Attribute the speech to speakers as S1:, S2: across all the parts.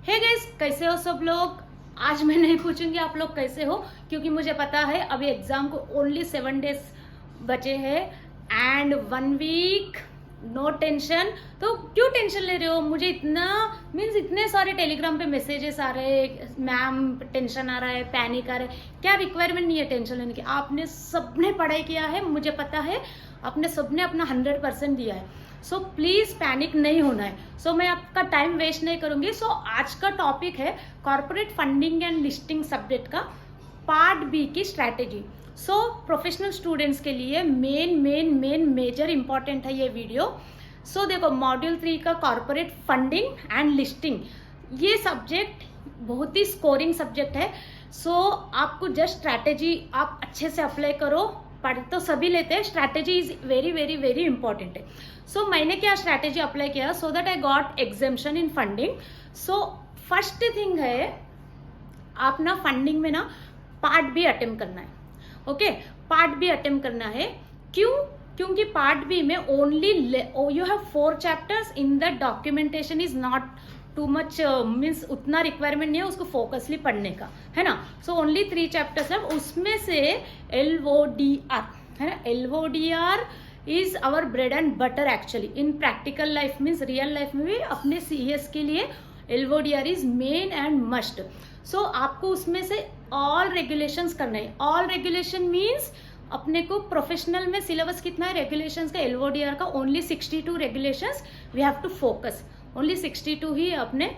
S1: Hey guys, कैसे हो सब लोग। आज मैं नहीं पूछूंगी आप लोग कैसे हो, क्योंकि मुझे पता है अभी एग्जाम को ओनली 7 डेज बचे हैं एंड 1 वीक। No tension. तो क्यों टेंशन ले रहे हो? मुझे इतना मीन्स इतने सारे टेलीग्राम पे मैसेजेस आ रहे हैं, मैम टेंशन आ रहा है, पैनिक आ रहा है। क्या रिक्वायरमेंट नहीं है टेंशन लेने की। आपने सबने पढ़ाई किया है, मुझे पता है आपने सबने अपना 100% दिया है। सो प्लीज पैनिक नहीं होना है। सो मैं आपका टाइम वेस्ट नहीं करूंगी। सो आज का टॉपिक है corporate funding and listing subject का पार्ट बी की स्ट्रैटेजी। सो प्रोफेशनल स्टूडेंट्स के लिए मेन मेजर इंपॉर्टेंट है ये वीडियो। सो देखो, मॉड्यूल 3 का कॉर्पोरेट फंडिंग एंड लिस्टिंग, ये सब्जेक्ट बहुत ही स्कोरिंग सब्जेक्ट है। सो आपको जस्ट स्ट्रैटेजी आप अच्छे से अप्लाई करो। पढ़ तो सभी लेते हैं, strategy is very very very important है। सो मैंने क्या स्ट्रैटेजी अप्लाई किया so that I got exemption in funding. So first thing है, आप ना फंडिंग में ना पार्ट बी अटेम्प्ट करना है। ओके, पार्ट बी अटेम्प्ट करना है। क्यों? क्योंकि पार्ट बी में only you have 4 chapters in the documentation is not too much, means उतना रिक्वायरमेंट नहीं है उसको फोकसली पढ़ने का, है ना। सो ओनली 3 चैप्टर्स है, उसमें से LODR है ना। LODR is our bread and butter actually in practical life, means real life में भी अपने CS के लिए LODR is main and must. So आपको उसमें से ऑल रेगुलेशंस करना है। ऑल रेगुलेशन मीन्स अपने को प्रोफेशनल में सिलेबस कितना है रेगुलेशंस का, LODR का only 62 regulations we have to focus. Only 62 ही अपने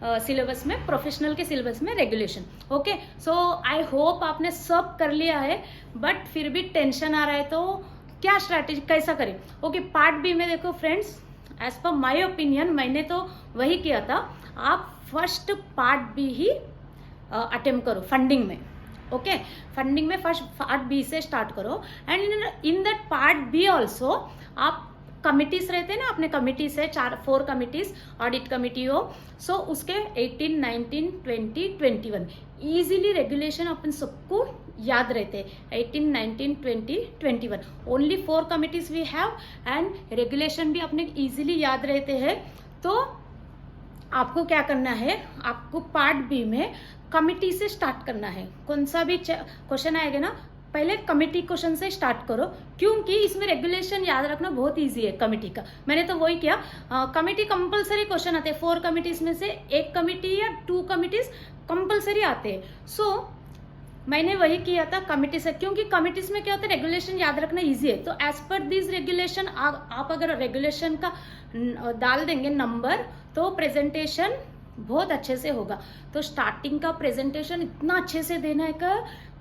S1: सिलेबस में, प्रोफेशनल के सिलेबस में regulation. Okay, so I hope आपने सब कर लिया है, बट फिर भी टेंशन आ रहा है तो क्या स्ट्रैटेजी कैसा करें। ओके, पार्ट बी में देखो friends, as per my opinion मैंने तो वही किया था। आप फर्स्ट पार्ट बी ही अटेम्प्ट करो फंडिंग में। ओके, फंडिंग में फर्स्ट पार्ट बी से स्टार्ट करो and in that part B also आप कमिटीज रहते हैं ना, अपने कमिटीज है 4 कमिटीज, ऑडिट कमिटी हो। सो उसके 18, 19, 20, 21 इजीली रेगुलेशन अपन सबको याद रहते हैं। 18, 19, 20, 21 only 4 committees we have and regulation भी अपने इजीली याद रहते हैं। तो आपको क्या करना है, आपको पार्ट बी में कमिटी से स्टार्ट करना है। कौन सा भी क्वेश्चन आएगा ना, पहले कमिटी क्वेश्चन से स्टार्ट करो, क्योंकि इसमें रेगुलेशन याद रखना बहुत इजी है कमिटी का। मैंने तो वही किया। कमिटी कंपलसरी क्वेश्चन आते हैं 4 कमिटीज में से, 1 कमिटी या 2 कमिटीज कंपलसरी आते हैं। सो मैंने वही किया था कमिटी से, क्योंकि कमिटीज में क्या होता है रेगुलेशन याद रखना इजी है। तो एज पर दिस रेगुलेशन आप अगर रेगुलेशन का डाल देंगे नंबर तो प्रेजेंटेशन बहुत अच्छे से होगा। तो स्टार्टिंग का प्रेजेंटेशन इतना अच्छे से देना है कि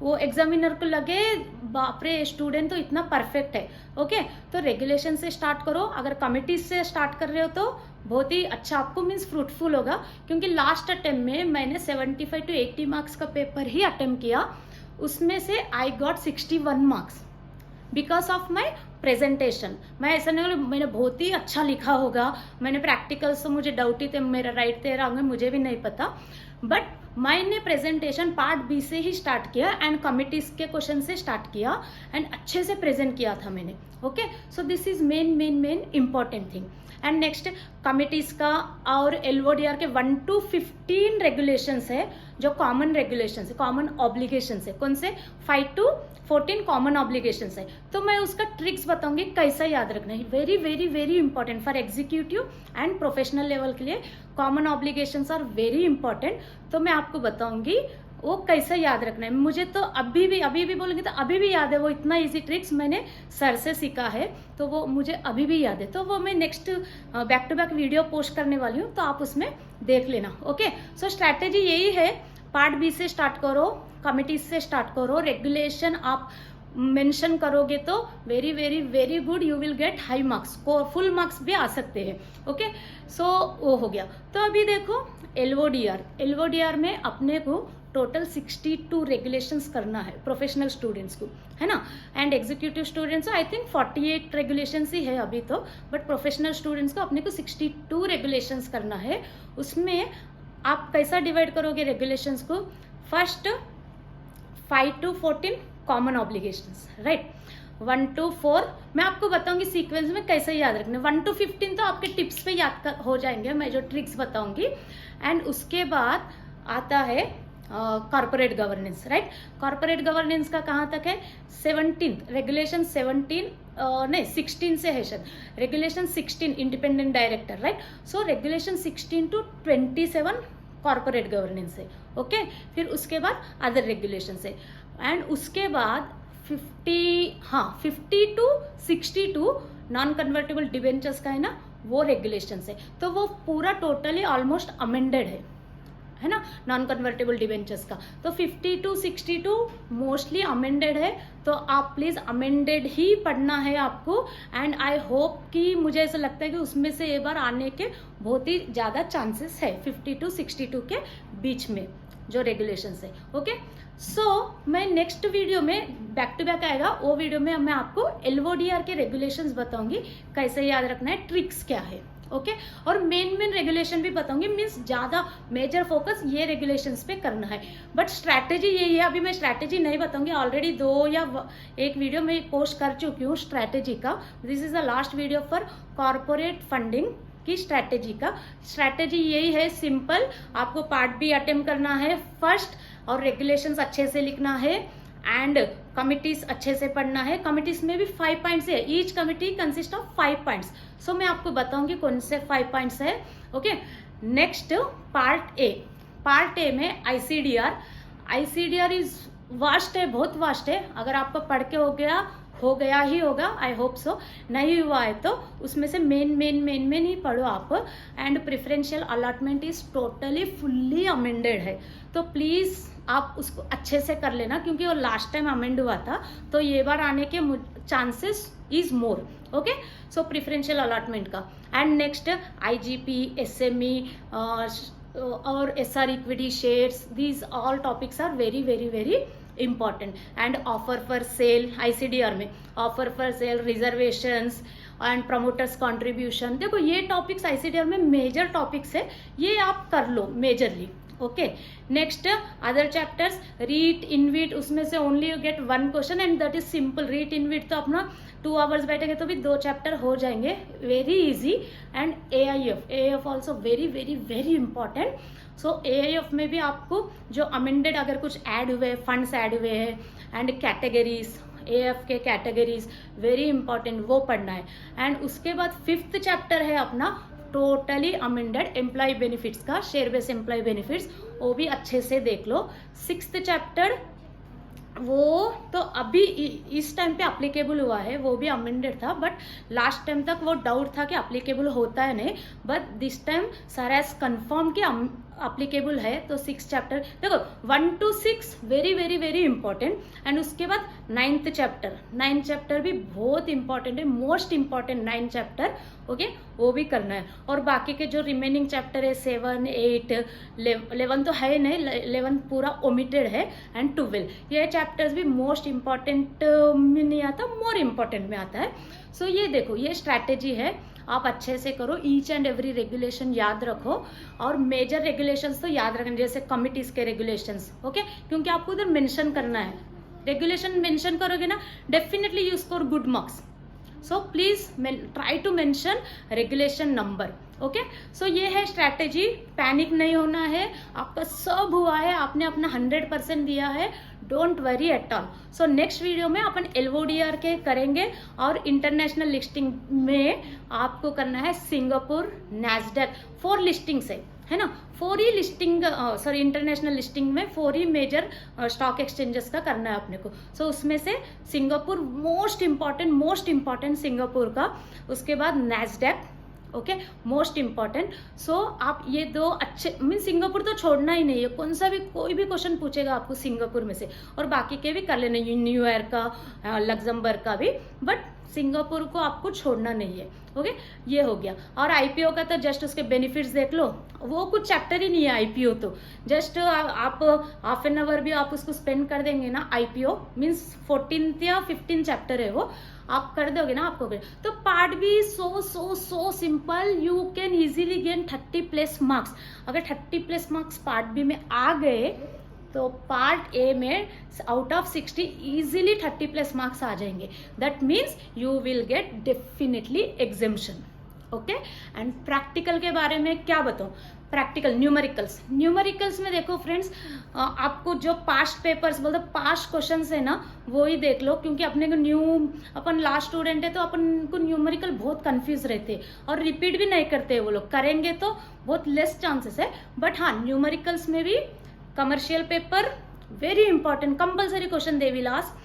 S1: वो एग्जामिनर को लगे बाप रे स्टूडेंट तो इतना परफेक्ट है। ओके, तो रेगुलेशन से स्टार्ट करो। अगर कमिटीज से स्टार्ट कर रहे हो तो बहुत ही अच्छा आपको मीन्स फ्रूटफुल होगा, क्योंकि लास्ट अटेम्प्ट में मैंने 75 to 80 मार्क्स का पेपर ही अटेम्प्ट किया, उसमें से I got 61 marks because of my presentation. मैं ऐसा नहीं बोलूँ मैंने बहुत ही अच्छा लिखा होगा, मैंने प्रैक्टिकल्स तो मुझे डाउट ही थे, मेरा राइट थे रॉन्ग है मुझे भी नहीं पता, बट मैंने प्रेजेंटेशन पार्ट बी से ही स्टार्ट किया एंड कमिटीज के क्वेश्चन से स्टार्ट किया एंड अच्छे से प्रेजेंट किया था मैंने। Okay, so this is main important thing. And next committees का और LODR के 1 to 15 रेगुलेशंस है जो कॉमन रेगुलेशंस है, कॉमन ऑब्लिगेशंस है। कौन से? 5 to 14 कॉमन ऑब्लिगेशंस है। तो मैं उसका ट्रिक्स बताऊंगी कैसा याद रखना है। Very very very important for executive and professional level के लिए common obligations are very important. तो मैं आपको बताऊंगी वो कैसे याद रखना है। मुझे तो अभी भी बोलेंगे तो अभी भी याद है, वो इतना इजी ट्रिक्स मैंने सर से सीखा है तो वो मुझे अभी भी याद है। तो वो मैं next back to back video post करने वाली हूँ, तो आप उसमें देख लेना। ओके, सो स्ट्रैटेजी यही है, पार्ट बी से स्टार्ट करो, कमिटीज से स्टार्ट करो, रेगुलेशन आप मेंशन करोगे तो very very very good, you will get high marks, को फुल मार्क्स भी आ सकते हैं। ओके, सो वो हो गया। तो अभी देखो LODR में अपने को टोटल 62 रेगुलेशंस करना है प्रोफेशनल स्टूडेंट्स को, है ना। And executive students I think 48 regulations ही है अभी तो, बट प्रोफेशनल स्टूडेंट्स को अपने को 62 रेगुलेशंस करना है। उसमें आप कैसा डिवाइड करोगे रेगुलेशंस को? First 5 to 14 common obligations, right. 1 to 4 मैं आपको बताऊंगी सीक्वेंस में कैसे याद रखना। 1 to 15 तो आपके टिप्स पे हो जाएंगे, मैं जो ट्रिक्स बताऊंगी। एंड उसके बाद आता है corporate governance, right. Corporate governance का कहाँ तक है? 17 रेगुलेशन 16 से है शायद, regulation 16 independent director, right. So regulation 16 to 27 corporate governance है, ओके। फिर उसके बाद अदर रेगुलेशन है। एंड उसके बाद 50 to 62 नॉन कन्वर्टेबल डिबेंचर्स का है ना, वो रेगुलेशन है। तो वो पूरा टोटली ऑलमोस्ट अमेंडेड है ना, नॉन कन्वर्टेबल डिबेंचर्स का। तो 50 to 62 मोस्टली अमेंडेड है, तो आप प्लीज अमेंडेड ही पढ़ना है आपको। एंड आई होप कि मुझे ऐसा लगता है कि उसमें से एक बार आने के बहुत ही ज्यादा चांसेस है 50 to 62 के बीच में जो रेगुलेशंस है, ओके। सो मैं नेक्स्ट वीडियो में बैक टू बैक आएगा, वो वीडियो में मैं आपको LODR के रेगुलेशंस बताऊंगी, कैसे याद रखना है, ट्रिक्स क्या है, ओके। और मेन रेगुलेशन भी बताऊंगी, मीन्स ज्यादा मेजर फोकस ये रेगुलेशंस पे करना है। बट स्ट्रैटेजी यही है, अभी मैं स्ट्रैटेजी नहीं बताऊंगी, ऑलरेडी 2 या 1 वीडियो में पोस्ट कर चुकी हूँ स्ट्रैटेजी का। This is the last video for corporate funding की स्ट्रैटेजी का। स्ट्रैटेजी यही है, सिंपल, आपको पार्ट बी अटेम्प्ट करना है फर्स्ट, और रेगुलेशंस अच्छे से लिखना है, एंड कमिटीज अच्छे से पढ़ना है। कमिटीज में भी 5 पॉइंट्स है, each committee consist of 5 points. So मैं आपको बताऊंगी कौन से 5 पॉइंट्स है, okay. Next part A. Part A में आईसीडीआर इज वास्ट है, बहुत वास्ट है। अगर आपको पढ़ के हो गया ही होगा, आई होप सो। नहीं हुआ है तो उसमें से मेन ही पढ़ो आप। And preferential allotment is totally fully amended है, तो प्लीज आप उसको अच्छे से कर लेना, क्योंकि वो लास्ट टाइम अमेंड हुआ था, तो ये बार आने के chances is more, okay. So preferential allotment का। एंड नेक्स्ट IGP, SME और SR equity shares, these all topics are very very very important। And offer for sale, ICDR में offer for sale, reservations and promoters contribution, देखो ये topics ICDR में major topics है, ये आप कर लो majorly, okay. Next other chapters, REIT InvIT, उसमें से only you get 1 question and that is simple. REET इनविट तो अपना 2 आवर्स बैठेंगे तो भी 2 चैप्टर हो जाएंगे, very easy. And AIF also very very very important. So AIF में भी आपको जो अमेंडेड अगर कुछ ऐड हुए, फंड्स ऐड हुए हैं, एंड कैटेगरीज, AF के कैटेगरीज वेरी इंपॉर्टेंट, वो पढ़ना है। एंड उसके बाद 5th चैप्टर है अपना टोटली अमेंडेड एम्प्लॉय बेनिफिट्स का, शेयर बेस एम्प्लॉय बेनिफिट्स, वो भी अच्छे से देख लो। 6th चैप्टर वो तो अभी इस टाइम पे अप्लीकेबल हुआ है, वो भी अमेंडेड था, बट लास्ट टाइम तक वो डाउट था कि अप्लीकेबल होता है नहीं, बट दिस टाइम सारा कंफर्म कि अप्लीकेबल है। तो 6 चैप्टर देखो, 1 to 6 very very very important. And उसके बाद 9th चैप्टर भी बहुत इंपॉर्टेंट है, मोस्ट इंपॉर्टेंट 9 चैप्टर, ओके, वो भी करना है। और बाकी के जो रिमेनिंग चैप्टर है 7, 8, 11 तो है नहीं, 11 पूरा ओमिटेड है, एंड 12, ये चैप्टर्स भी मोस्ट इंपॉर्टेंट में नहीं आता, मोर इंपॉर्टेंट में आता है। सो ये देखो, ये स्ट्रैटेजी है, आप अच्छे से करो, ईच एंड एवरी रेगुलेशन याद रखो, और मेजर रेगुलेशंस तो याद रखना, जैसे कमिटीज के रेगुलेशंस, ओके, क्योंकि आपको उधर मेंशन करना है। रेगुलेशन मेंशन करोगे ना, definitely you score good marks. So please try to mention regulation number, okay. So ये है स्ट्रैटेजी, पैनिक नहीं होना है, आपका सब हुआ है, आपने अपना 100% दिया है, don't worry at all. So next video में अपन LODR के करेंगे, और इंटरनेशनल लिस्टिंग में आपको करना है सिंगापुर, नैस्डैक, 4 लिस्टिंग्स है ना, 4 ही लिस्टिंग, सॉरी इंटरनेशनल लिस्टिंग में 4 ही मेजर स्टॉक एक्सचेंजेस का करना है अपने को। सो उसमें से सिंगापुर मोस्ट इंपॉर्टेंट सिंगापुर का, उसके बाद नैस्डैक, ओके, मोस्ट इंपॉर्टेंट। सो आप ये 2 अच्छे, मीन सिंगापुर तो छोड़ना ही नहीं है, कौन सा भी कोई भी क्वेश्चन पूछेगा आपको सिंगापुर में से, और बाकी के भी कर लेने, न्यूयॉर्क का, लग्जमबर्ग का भी, बट सिंगापुर को आपको छोड़ना नहीं है, ओके। ये हो गया। और IPO का तो जस्ट उसके बेनिफिट्स देख लो, वो कुछ चैप्टर ही नहीं है IPO, तो जस्ट आप हाफ एन आवर भी आप उसको स्पेंड कर देंगे ना, IPO मीन्स 14th या 15th चैप्टर है वो, आप कर दोगे ना, आपको तो पार्ट भी so simple, you can easily gain 30+ marks. अगर 30+ मार्क्स पार्ट बी में आ गए तो पार्ट ए में आउट ऑफ 60 इजीली 30+ मार्क्स आ जाएंगे. That means you will get definitely exemption. Okay. And practical के बारे में क्या बताऊं. प्रैक्टिकल न्यूमेरिकल्स में देखो फ्रेंड्स, आपको जो पास्ट पेपर्स बोलते पास्ट क्वेश्चंस है ना वो ही देख लो, क्योंकि अपने को अपन लास्ट स्टूडेंट है तो अपन को न्यूमेरिकल बहुत कंफ्यूज रहते और रिपीट भी नहीं करते. वो लोग करेंगे तो बहुत लेस चांसेस है. बट हाँ, न्यूमेरिकल्स में भी commercial paper very important, compulsory question they will ask.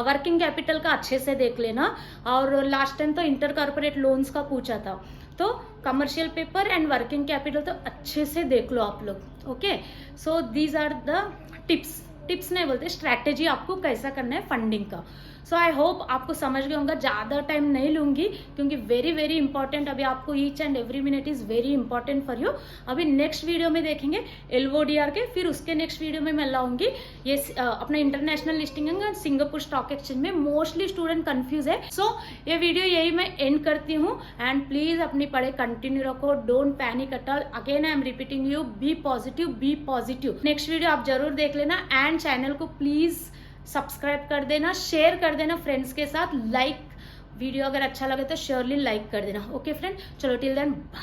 S1: Working capital का अच्छे से देख लेना. और लास्ट टाइम तो इंटर कॉर्पोरेट लोन्स का पूछा था, तो commercial paper and working capital तो अच्छे से देख लो आप लोग. Okay. So these are the tips नहीं बोलते, स्ट्रैटेजी आपको कैसा करना है फंडिंग का. सो आई होप आपको समझ गए होंगे. ज़्यादा टाइम नहीं लूंगी क्योंकि वेरी वेरी इंपॉर्टेंट. अभी आपको each and every minute is very important for you. अभी नेक्स्ट वीडियो में देखेंगे LODR के, फिर उसके नेक्स्ट वीडियो में मैं लाऊंगी ये अपना इंटरनेशनल लिस्टिंग है सिंगापुर स्टॉक एक्सचेंज में. मोस्टली स्टूडेंट कंफ्यूज है. सो ये वीडियो यही मैं एंड करती हूँ. एंड प्लीज अपनी पढ़ाई कंटिन्यू रखो. Don't panic at all. Again I am repeating you, be positive. Next video आप जरूर देख लेना. एंड चैनल को प्लीज सब्सक्राइब कर देना, शेयर कर देना फ्रेंड्स के साथ. लाइक वीडियो अगर अच्छा लगे तो श्योरली लाइक कर देना. ओके फ्रेंड, चलो टिल देन बाय.